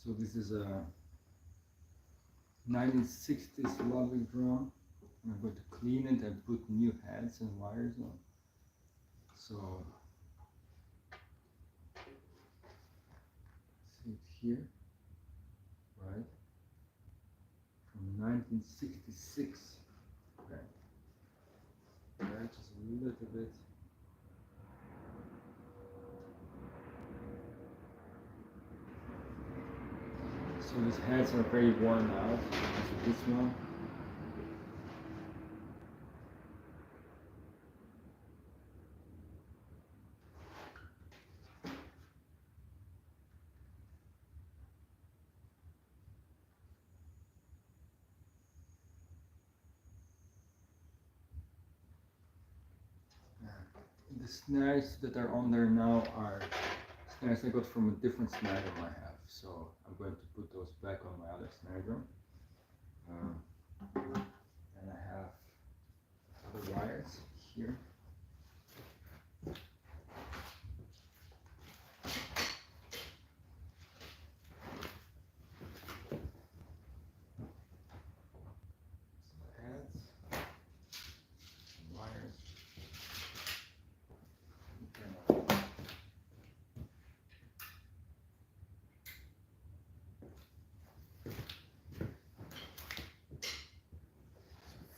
So this is a 1960s Ludwig drum. I'm going to clean it and put new heads and wires on. So see it here, right? From 1966. Okay. Right, just a little bit. So these heads are very worn out. So this one. The snares that are on there now are snares I got from a different snare drum I have. So I'm going to put those back on my other snare drum. And I have the wires here.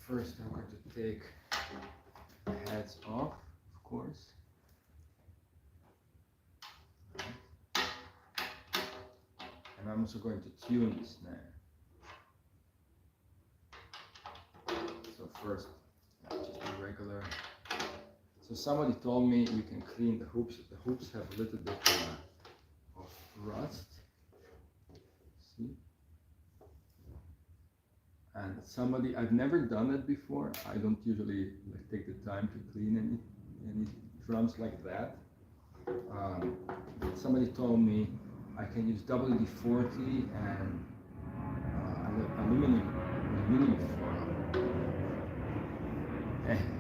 First I'm going to take the heads off, of course. And I'm also going to tune the snare. So first, just a regular. So somebody told me you can clean the hoops. The hoops have a little bit of rust. See? And somebody, I've never done it before. I don't usually take the time to clean any drums like that. Somebody told me I can use WD-40 and aluminum foil.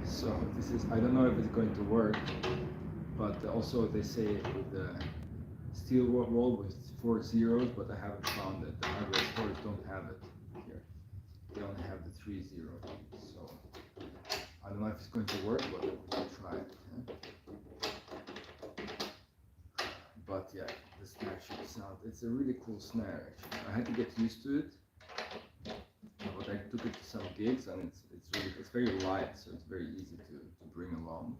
So this is, I don't know if it's going to work, but also they say the steel wool with 4 zeros, but I haven't found it. The hardware stores don't have it here. They only have the 3 zeros. So I don't know if it's going to work, but we'll try it. But yeah, the snare should sound. It's a really cool snare actually. I had to get used to it, but I took it to some gigs and it's very light, so it's very easy to bring along.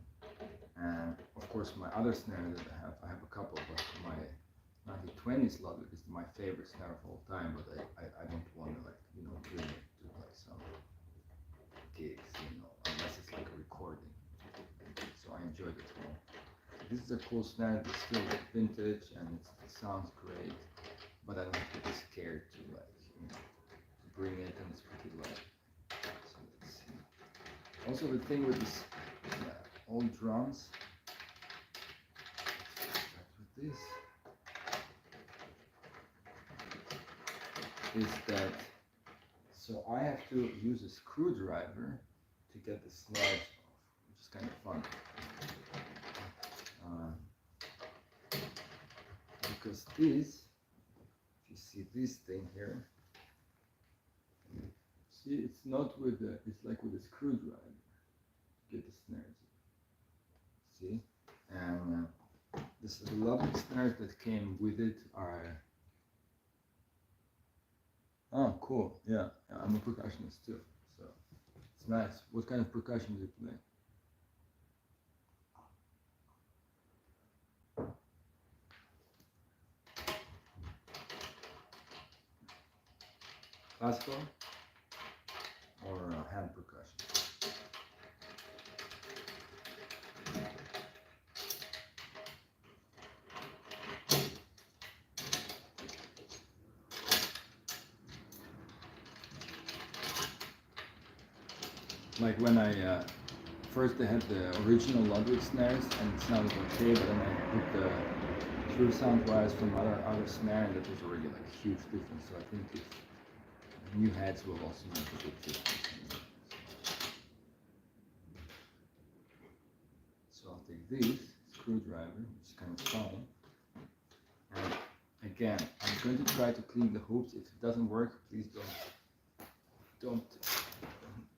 And of course, my other snare that I have a couple, but my 1920s Ludwig is my favorite snare of all time. But I don't want to bring it to like some gigs, unless it's like a recording. So I enjoyed it more. This is a cool snare. It's still vintage and it sounds great, but I don't have to be scared to to bring it and it's pretty light. So let's see. Also the thing with these old drums, let's start with this, is that so I have to use a screwdriver to get the snares off, which is kind of fun. Because this, if you see this thing here, see it's not with it's like with a screwdriver to get the snares. See, and the Ludwig snares that came with it are cool. Yeah, I'm a percussionist too, so it's nice. What kind of percussion do you play? Classical or hand percussion? Like when I first I had the original Ludwig snares and it sounded okay, but then I put the true sound wires from other snare and that was already like a huge difference. So I think new heads will also make a big difference. So I'll take this screwdriver, which is kind of fun, and Again, I'm going to try to clean the hoops. If it doesn't work, please don't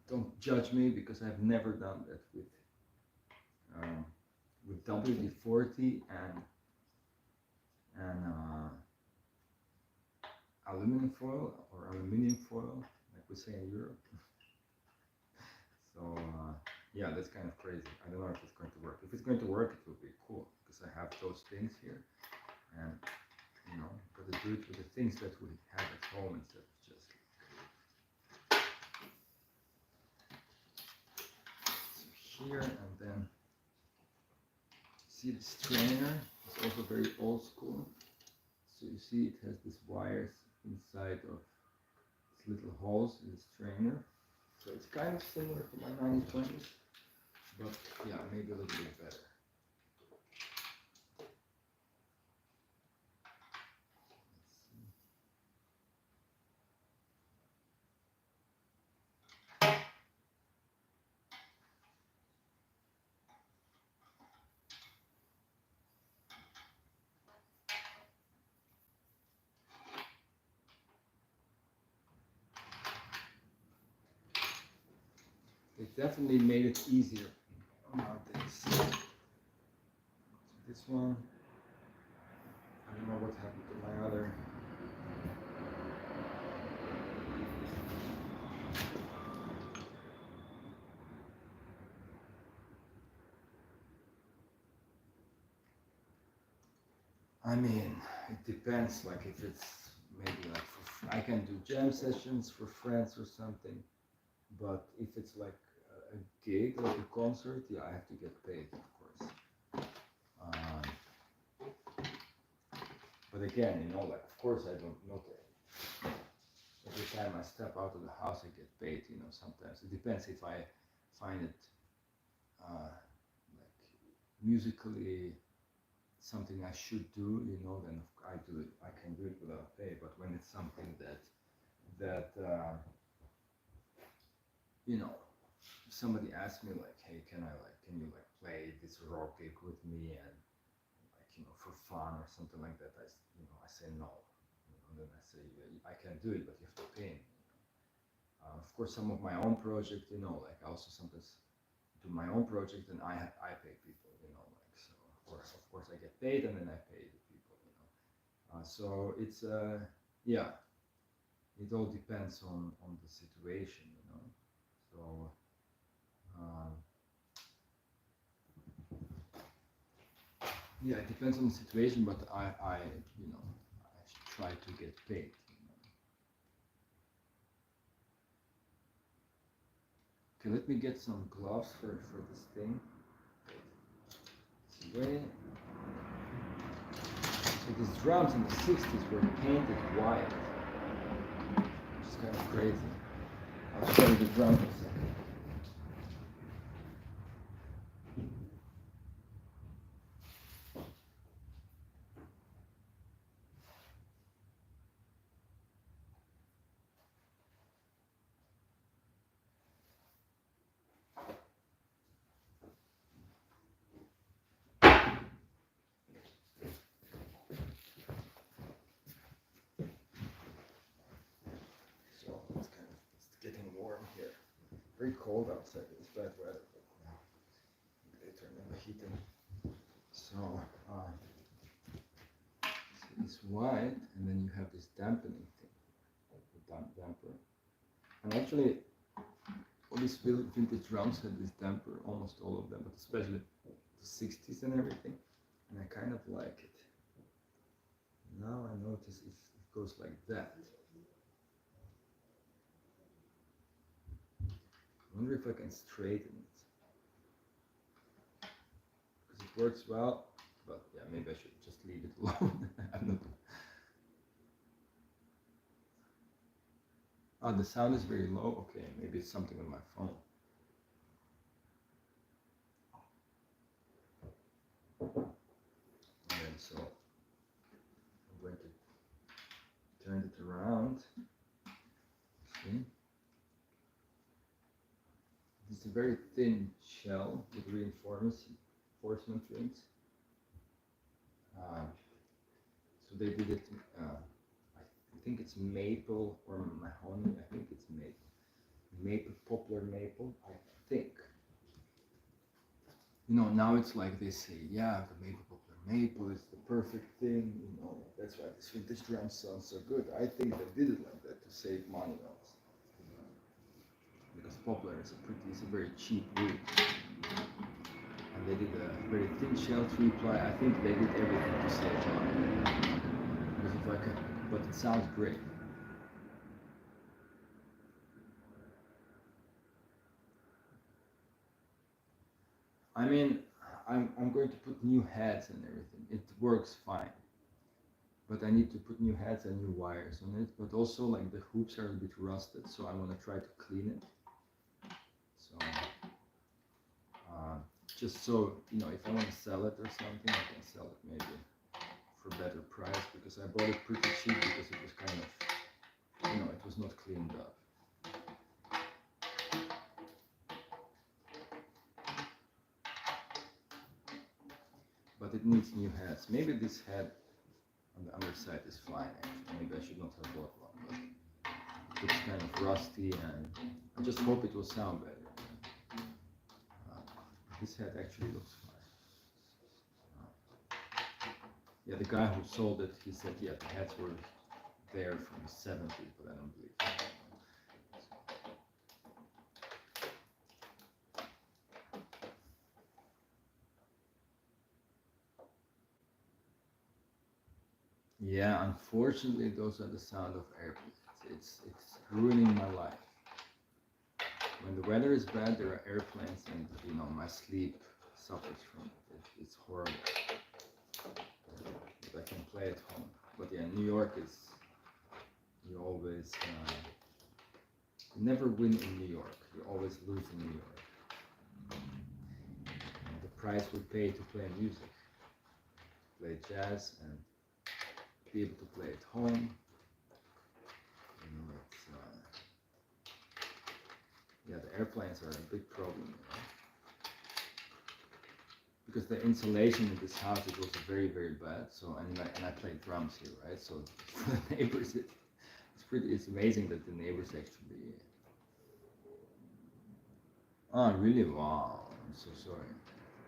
don't judge me, because I've never done that with WD-40 and aluminum foil, or aluminium foil, like we say in Europe. So yeah, that's kind of crazy. I don't know if it's going to work. If it's going to work, it will be cool, because I have those things here, and you know, got to do it with the things that we have at home instead of just. So here, and then see the strainer is also very old school. So you see it has these wires inside of these little holes in the strainer. So it's kind of similar to my 9020s, but yeah, maybe a little bit better. It definitely made it easier nowadays. So this one, I don't know what happened to my other. I mean, it depends. Like if it's maybe like I can do jam sessions for friends or something, but if it's like a gig, like a concert, yeah, I have to get paid, of course. But again, you know, like of course I don't know. Every time I step out of the house, I get paid. You know, sometimes it depends if I find it like musically something I should do. You know, then I do it. I can do it without pay. But when it's something that you know, if somebody asks me like, hey, can you like play this rock gig with me, and like, you know, for fun or something like that, I say no. You know, then I say, yeah, I can do it, but you have to pay me. Of course, some of my own project, you know, like I also sometimes do my own project, and I pay people, you know, like so. Of course, I get paid, and then I pay the people, you know. So it's yeah, it all depends on the situation, you know. So um, yeah, it depends on the situation, but I you know, I try to get paid. Okay, let me get some gloves for this thing. Way. So these drums in the 60s were painted white, which is kind of crazy. I'll show you the drums in a second. So it's getting warm here. Very cold outside. It's bad weather, but they turn on the heating. So it's white, and then you have this dampening thing, the damper. And actually, all these vintage drums had this damper, almost all of them, but especially the 60s and everything. And I kind of like it. Now I notice it goes like that. I wonder if I can straighten it. Because it works well, but yeah, maybe I should just leave it alone. I'm not. Oh, the sound is very low. Okay, maybe it's something on my phone. And so I'm going to turn it around. See? It's a very thin shell with reinforcement rings. So they did it. I think it's maple or mahogany. I think it's maple, poplar maple. I think. You know, now it's like they say, yeah, the maple poplar maple is the perfect thing. You know, that's why this drum sounds so good. I think they did it like that to save money also. Because poplar is a very cheap wood. And they did a very thin shell 3-ply. I think they did everything to save money. Because if I can, but it sounds great. I mean, I'm going to put new heads and everything. It works fine. But I need to put new heads and new wires on it. But also, like, the hoops are a bit rusted, so I want to try to clean it. So, just so, you know, if I want to sell it or something, I can sell it maybe for better price, because I bought it pretty cheap because it was kind of, you know, it was not cleaned up. But it needs new heads. Maybe this head on the underside is fine actually. Maybe I should not have bought one, but it's kind of rusty, and I just hope it will sound better. This head actually looks fine. Yeah, the guy who sold it, he said, yeah, the heads were there from the 70s, but I don't believe it. Yeah, unfortunately, those are the sound of airplanes. It's ruining my life. When the weather is bad, there are airplanes, and you know my sleep suffers from it. It's horrible. But I can play at home. But yeah, New York is, you always you never win in New York. You always lose in New York. And the price we pay to play music, play jazz, and be able to play at home. You know, it's yeah, the airplanes are a big problem, you know? Because the insulation in this house is also very, very bad. So and I play drums here, right? So the neighbors, it's amazing that the neighbors actually. Oh, really? Wow, I'm so sorry.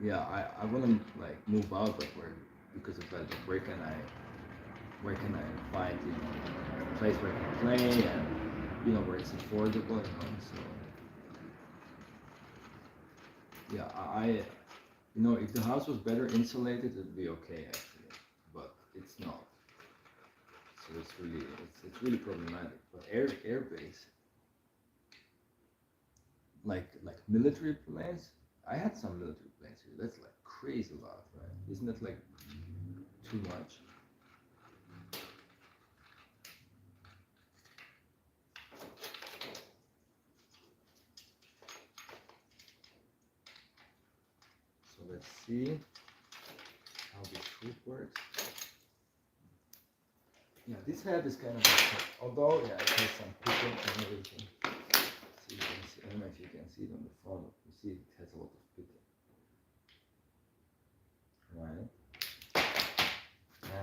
Yeah, I want to like move out, but because of that, like, where can I find, you know, a place where I can play, and you know, where it's affordable, you know? So yeah, you know, if the house was better insulated, it'd be okay actually, but it's not. So it's really problematic. But air base, like military planes, I had some military planes here. That's like crazy loud, right? Isn't that like too much? So let's see how this hoop works. Yeah, this head is kind of, although yeah, it has some picking and everything. So you can see, I don't know if you can see it on the phone. You see it has a lot of picking, right?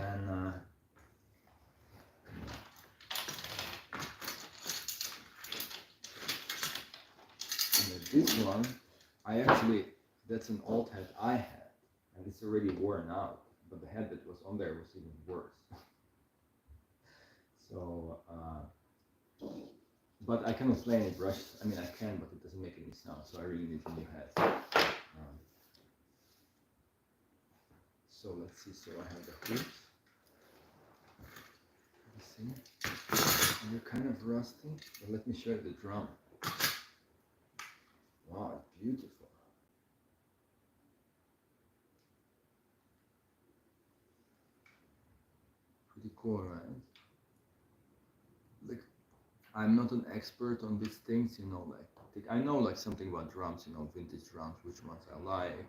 And this one, that's an old head I had, and it's already worn out, but the head that was on there was even worse. So, but I cannot play any brushes. I mean, I can, but it doesn't make any sound, so I really need a new head. So let's see, so I have the hoops. Let's see, and they're kind of rusty, but let me show you the drum. Wow, it's beautiful. Pretty cool, right? Like, I'm not an expert on these things, you know, like I know like something about drums, you know, vintage drums, which ones I like,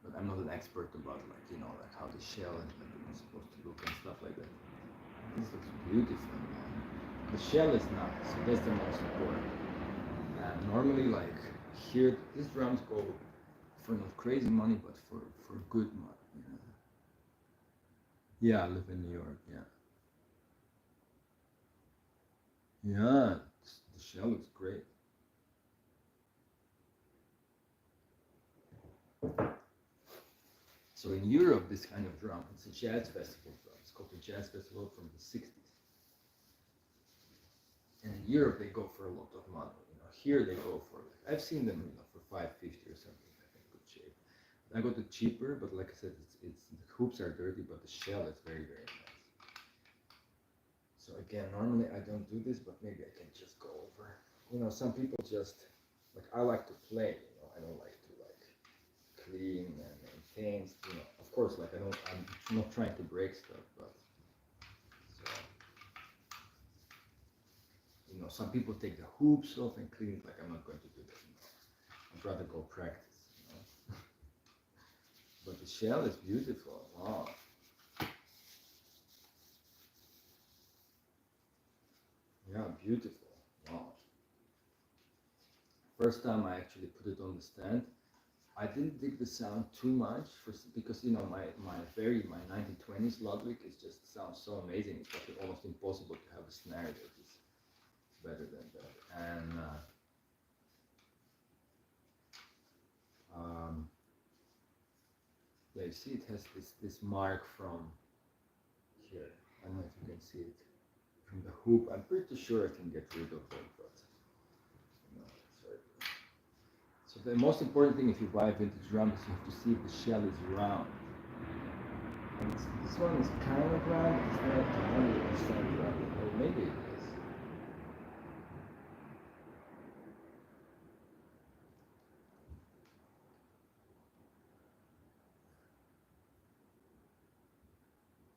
but I'm not an expert about like, you know, like how the shell and everything is supposed to look and stuff like that. This looks beautiful, man. The shell is nice, so that's the most important. And normally, like here, these drums go for not crazy money, but for good money. You know? Yeah, I live in New York. Yeah, yeah. The shell looks great. So in Europe, this kind of drum, it's a jazz festival drum. It's called the Jazz Festival from the '60s. And in Europe, they go for a lot of money. Here they go for like I've seen them, for 550 or something. I think good shape. I got it cheaper, but like I said, it's the hoops are dirty, but the shell is very very nice. So again, normally I don't do this, but maybe I can just go over. Some people just like I like to play. I don't like to like clean and maintain. Of course, like I'm not trying to break stuff, but so some people take the hoops off and clean it. Like I'm not going to do that. I'd rather go practice. But the shell is beautiful. Wow. Yeah, beautiful. Wow. First time I actually put it on the stand, I didn't dig the sound too much because my 1920s Ludwig is just sounds so amazing. It's like almost impossible to have a snare that is better than that. And yeah, you see it has this mark from here. I don't know if you can see it from the hoop. I'm pretty sure I can get rid of it, but sorry. So the most important thing if you buy a vintage drum is you have to see if the shell is round. And this one is kind of round, it's not 100% round. Or maybe it is.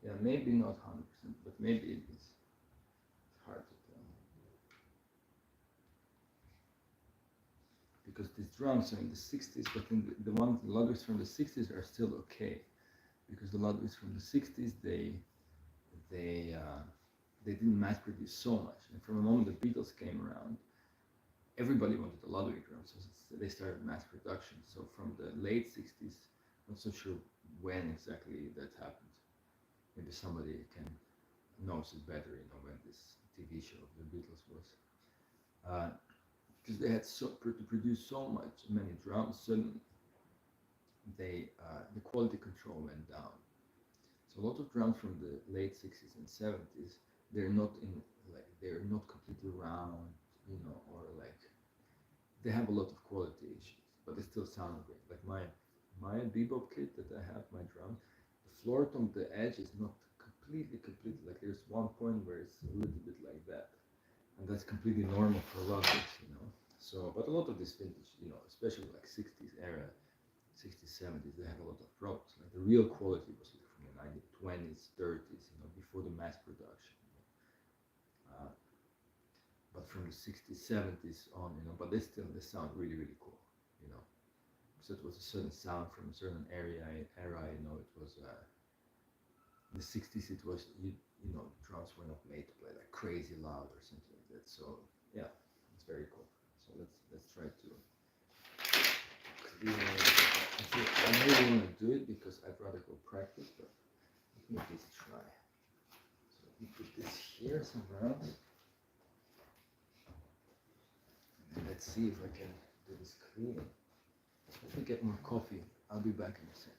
Yeah, maybe not 100%, but maybe it is. It's hard to tell. Because these drums are in the 60s, but in the Ludwigs from the 60s are still okay. Because the Ludwigs from the 60s, they didn't mass produce so much. And from the moment the Beatles came around, everybody wanted a Ludwig drum, so they started mass production. So from the late 60s, I'm not so sure when exactly that happened. Maybe somebody knows it better, when this TV show of the Beatles was. Because they had to produce so many drums, suddenly the quality control went down. So a lot of drums from the late 60s and 70s, they're not completely round, or like they have a lot of quality issues, but they still sound great. Like my bebop kit that I have, my drum, the floor tom, the edge is not completely like there's one point where it's a little bit like that, and that's completely normal for Ludwigs. So, but a lot of this vintage, especially like 60s era, 60s, 70s, they had a lot of problems. Like the real quality was like from the 1920s, 30s, before the mass production. Uh, but from the 60s, 70s on, but they sound really, really cool, So it was a certain sound from a certain era, it was, in the 60s it was, drums were not made to play like crazy loud or something like that. So yeah, it's very cool. So let's try to clean it. I really want to do it because I'd rather go practice, but let me at least try. So let me put this here somewhere else. And let's see if I can do this clean. Let me get more coffee. I'll be back in a second.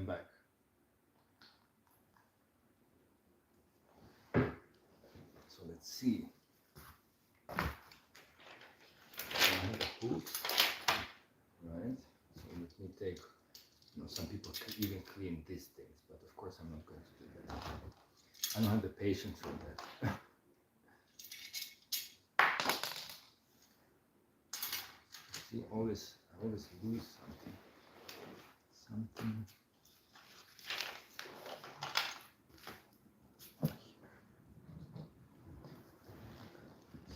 I'm back. So let's see. So I have the hoops, right? So let me take, some people even clean these things, but of course I'm not going to do that. I don't have the patience for that. See, I always lose something.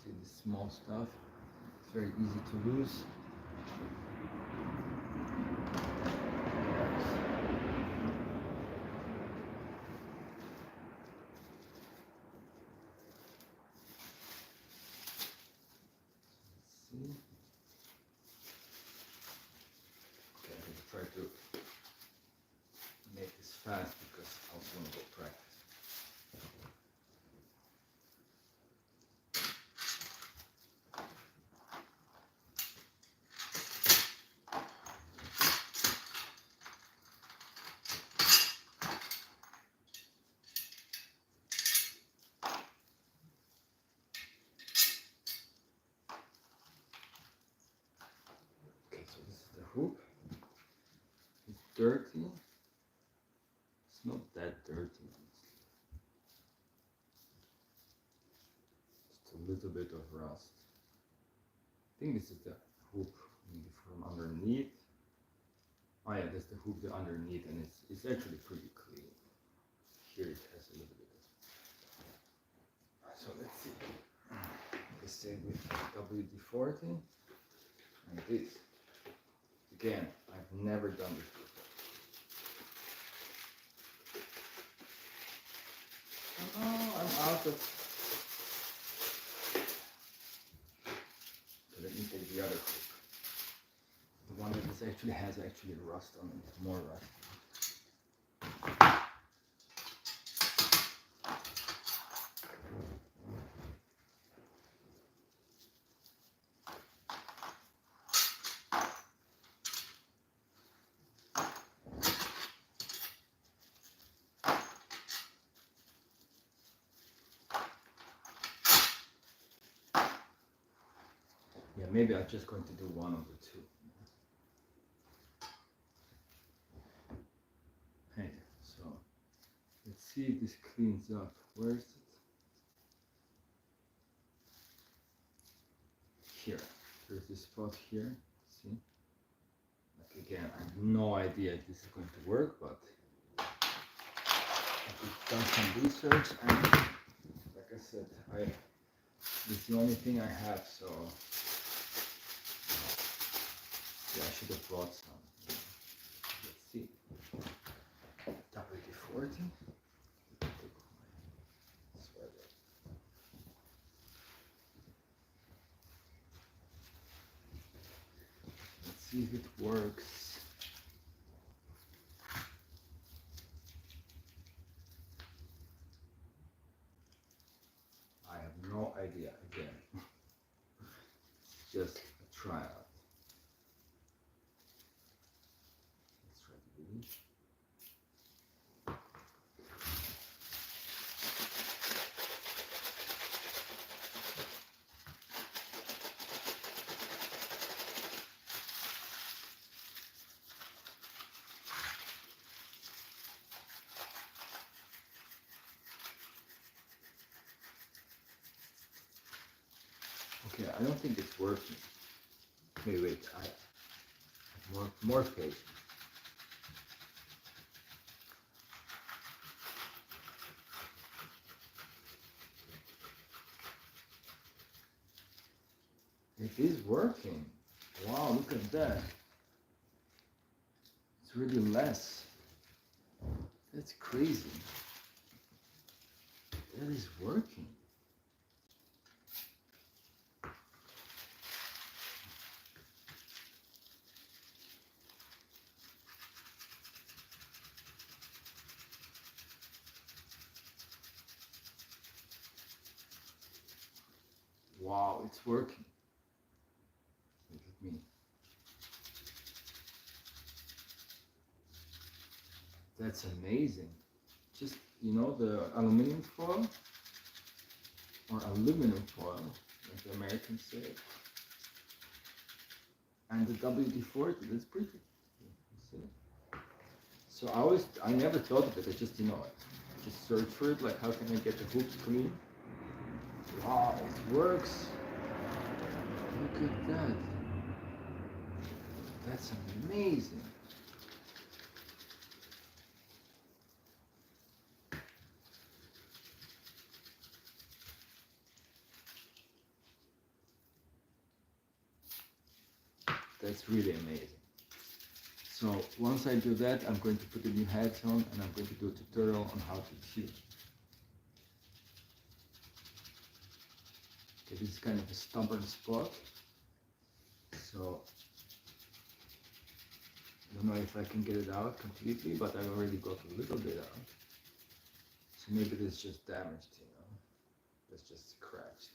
See this small stuff, it's very easy to lose. See? Okay, I'm going to try to make this fast because I also want to go practice. Okay, so this is the hoop. It's dirty. It's not that dirty. Just a little bit of rust. I think this is the hoop maybe from underneath. Oh yeah, that's the hoop the underneath, and it's actually pretty clean. Here it has a little bit of. So let's see. The same with WD-40 and this. Again, I've never done this before. Oh, I'm out of. So let me take the other hoop. The one that is actually has rust on it, more rust. Yeah, maybe I'm just going to do one of the two. Hey, so let's see if this cleans up. Where is it? Here. There's this spot here. See? Like again, I have no idea if this is going to work, but I've done some research, and like I said, this is the only thing I have, so yeah, I should have brought some. Let's see. WD-40. Let's see if it works. I have no idea again. It's just a tryout. Let's try to do this. Okay, I don't think it's working. Wait, I have more patience. It is working. Wow, look at that. It's really less. That's crazy. That is working. Wow, it's working. Look at me. That's amazing. Just, you know, the aluminum foil or aluminum foil, like the Americans say, and the WD-40. That's pretty. You see? So I never thought of it. I just, you know, just search for it. Like, how can I get the hoops clean? Wow, it works. Look at that. That's amazing. That's really amazing. So once I do that, I'm going to put the new heads on and I'm going to do a tutorial on how to tune. Okay, this is kind of a stubborn spot. So I don't know if I can get it out completely, but I've already got a little bit out. So maybe it's just damaged, you know. It's just scratched.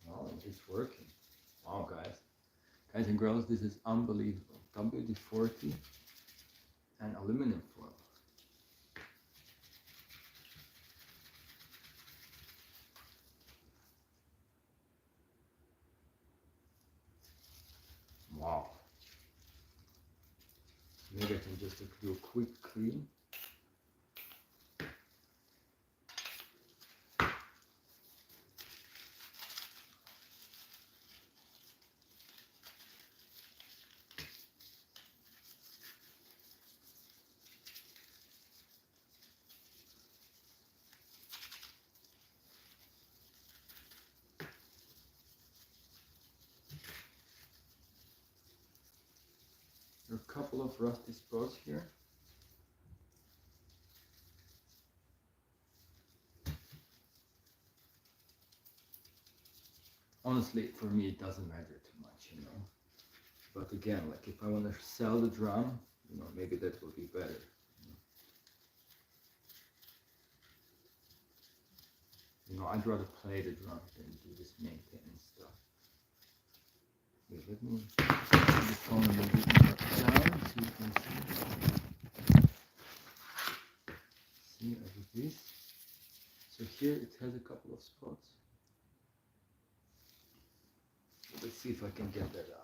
Oh, it's working. Wow, guys. Guys and girls, this is unbelievable. WD-40 and aluminum foil. Wow. Maybe I can just do a quick clean. There are a couple of rusty spots here. Honestly, for me, it doesn't matter too much, you know. But again, like if I want to sell the drum, you know, maybe that will be better. You know, I'd rather play the drum than do this maintenance stuff. Wait, let me put the phone a little bit more down so you can see. See, I do this. So here it has a couple of spots. Let's see if I can get that out.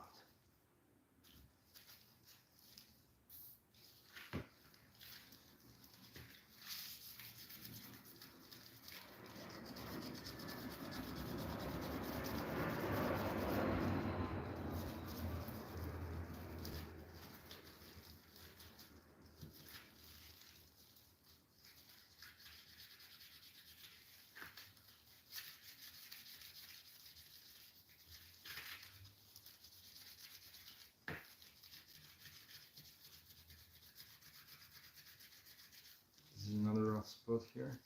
This is another rough spot here.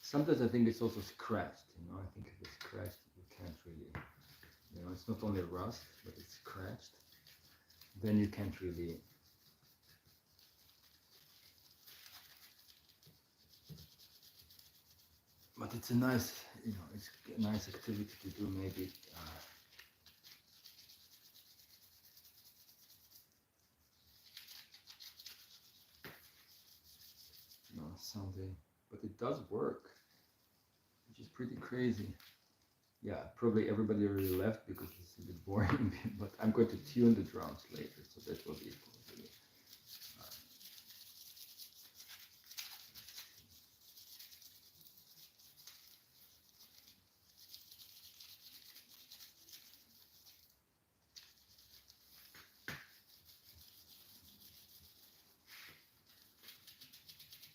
Sometimes I think it's also scratched, you know. I think if it's scratched, you can't really, you know, it's not only rust, but it's scratched. Then you can't really. But it's a nice, you know, it's a nice activity to do maybe. You know, someday. But it does work, which is pretty crazy. Yeah, probably everybody already left because it's a bit boring, but I'm going to tune the drums later, so that will be probably.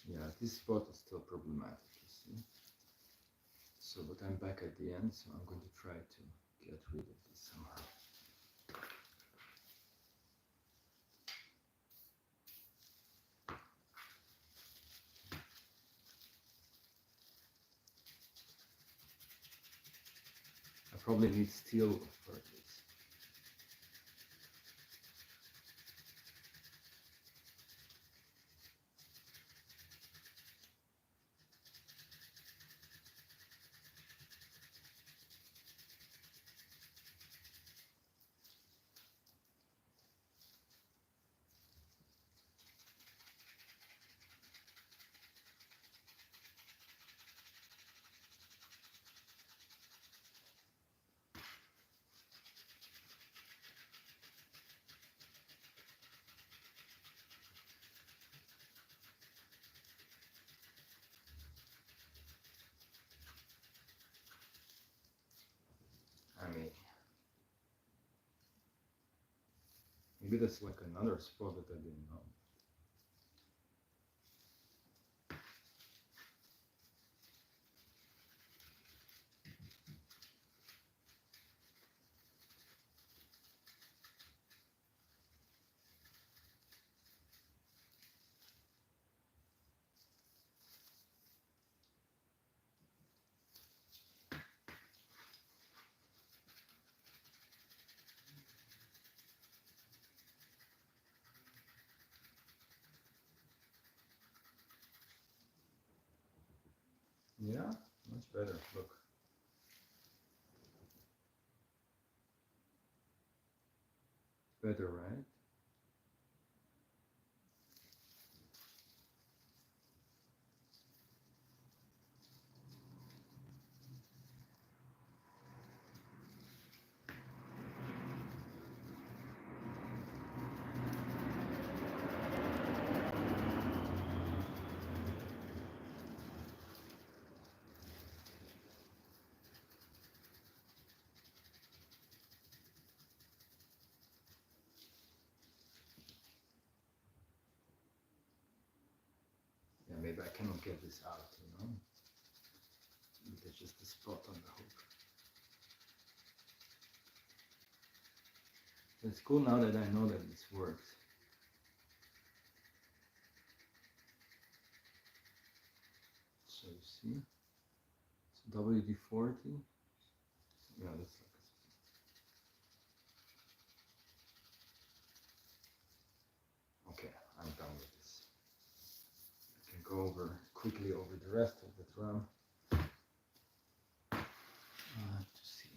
Yeah, this spot is still problematic, you see. So, but I'm back at the end, so I'm going to try to get rid of this somehow. I probably need steel for this. Maybe that's like another spot that I didn't know. Yeah, much better. Look. Better, right? Yeah, maybe I cannot get this out, you know? There's just a spot on the hook. It's cool now that I know that this works. So you see, it's WD-40. Yeah, that's like okay, I'm done with this. I can go over quickly over the rest of the drum. To see.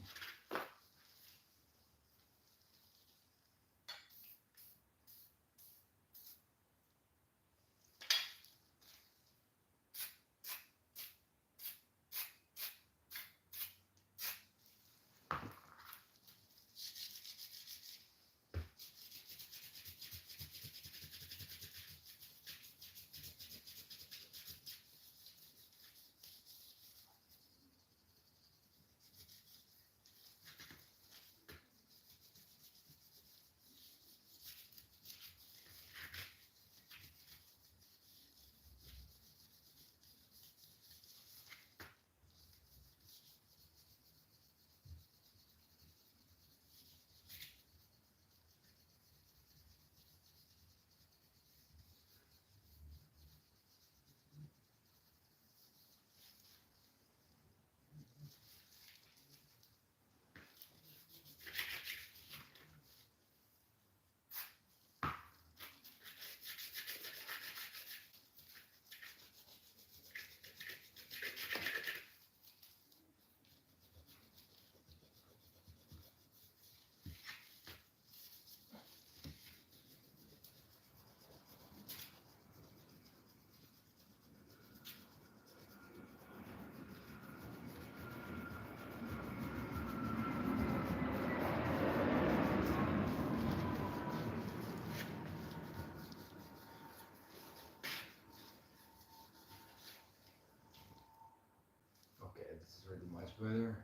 Okay, this is already much better.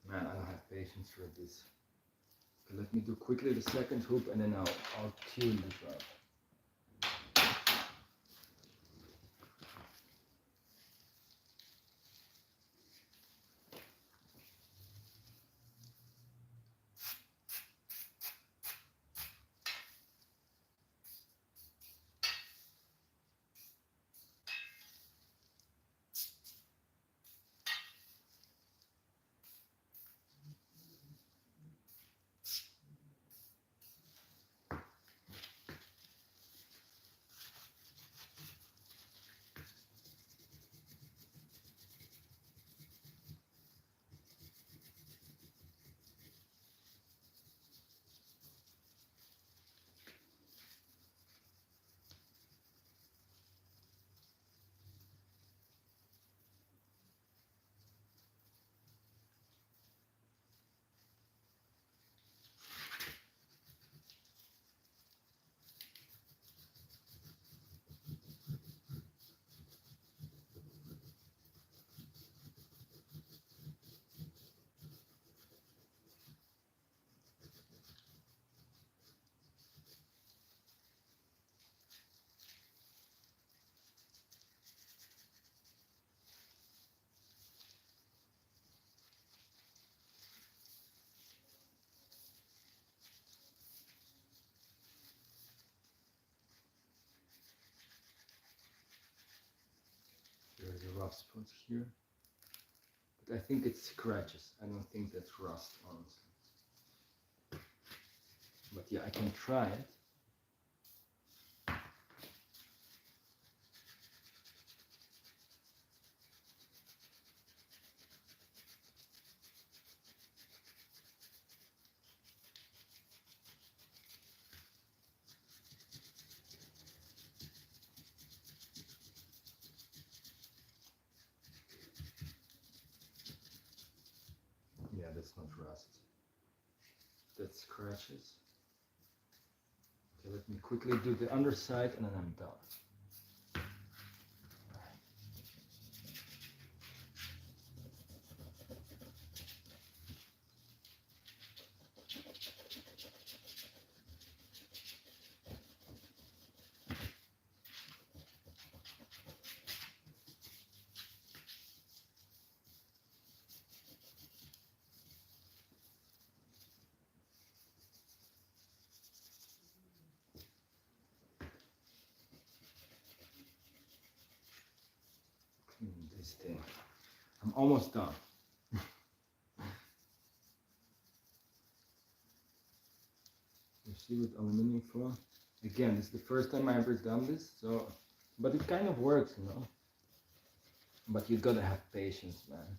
Man, I don't have patience for this. Okay, let me do quickly the second hoop and then I'll tune the drum. rough spots here. But I think it's scratches. I don't think that's rust, honestly. But yeah, I can try it. Yeah, that's not rust. That's scratches. Okay, let me quickly do the underside and then I'm done. Clean this thing. I'm almost done. You see with aluminum foil? Again, this is the first time I ever done this, so but it kind of works, you know. But you gotta have patience, man.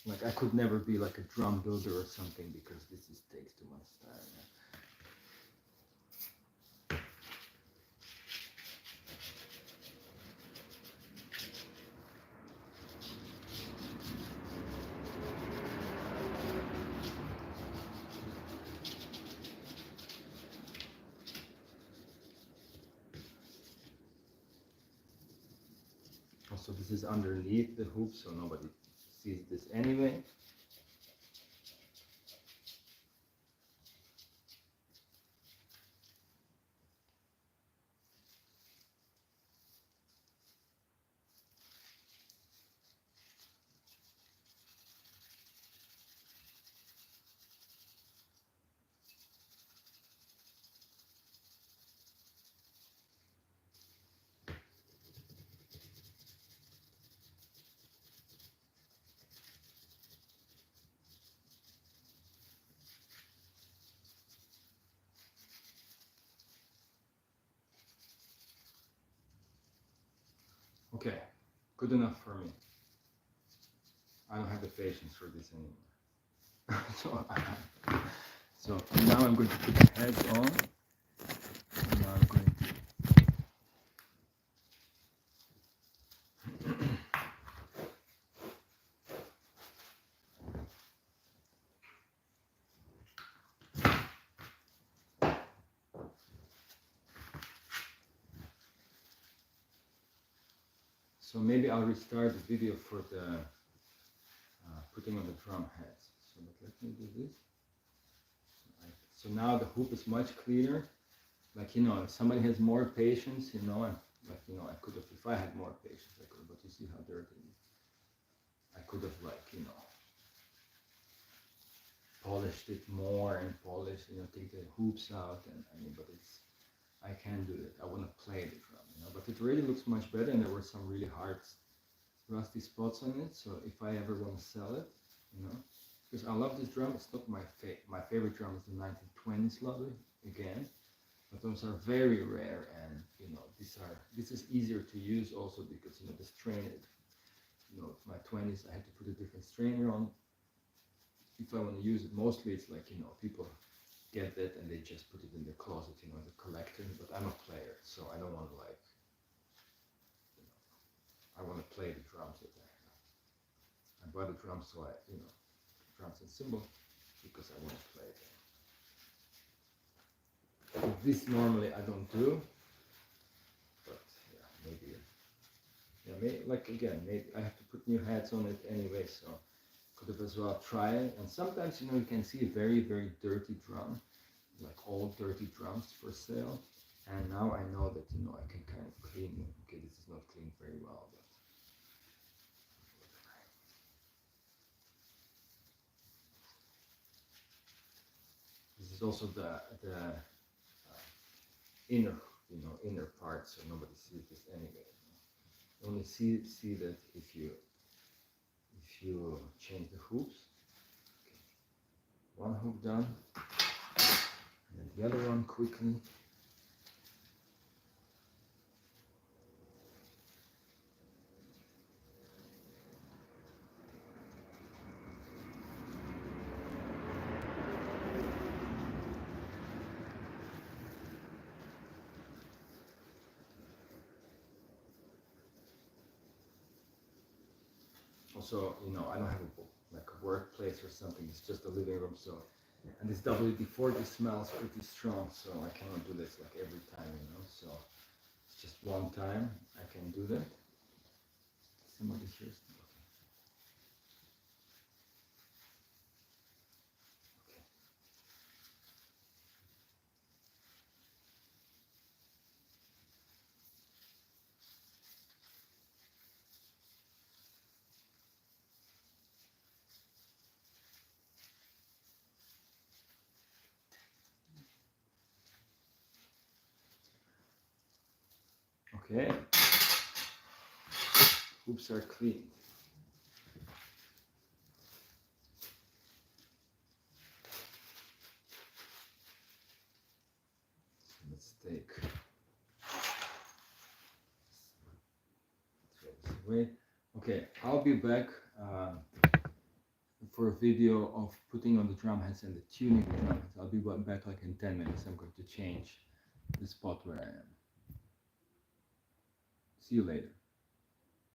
Like I could never be like a drum builder or something because this just takes too much time. Man. Also, this is underneath the hoop, so nobody sees this anyway. Okay, good enough for me. I don't have the patience for this anymore. so now I'm going to put the heads on. And now I'm going to so maybe I'll restart the video for the putting on the drum heads. So let me do this. So now the hoop is much cleaner. Like, you know, if somebody has more patience, you know, like, you know, I could have, if I had more patience, I could have, but you see how dirty it is. I could have, like, you know, polished it more and polished, you know, take the hoops out, and I mean, but it's, I can't do it. I want to play the drum, you know, but it really looks much better, and there were some really hard, rusty spots on it, so if I ever want to sell it, you know, because I love this drum, it's not my favorite drum is the 1920s Lobby, again, but those are very rare, and you know, this is easier to use also because, you know, the strain, you know, my 20s I had to put a different strainer on. If I want to use it, mostly it's like, you know, people get that and they just put it in their closet, you know, as a collector, but I'm a player, so I don't want to, like, you know, I want to play the drums that I bought the drums, so I, you know, drums and cymbals because I want to play them. This normally I don't do, but yeah, maybe, like again, maybe I have to put new hats on it anyway, so could have as well try it. And sometimes, you know, you can see a very, very dirty drum, like old dirty drums for sale. And now I know that, you know, I can kind of clean them. Okay, this is not cleaned very well, but this is also the inner, you know, inner part, so nobody sees this anyway. only see that if you change the hoops. Okay. One hoop done, and then the other one quickly. Also, you know, I don't have a workplace or something. It's just a living room, so and this WD-40 smells pretty strong, so I cannot do this like every time, you know. So it's just one time I can do that. Somebody hears me. Okay. Okay. Hoops are clean. Let's take throw this away. Okay, I'll be back for a video of putting on the drum heads and the tuning the drum heads. I'll be back like in 10 minutes. I'm going to change the spot where I am. See you later.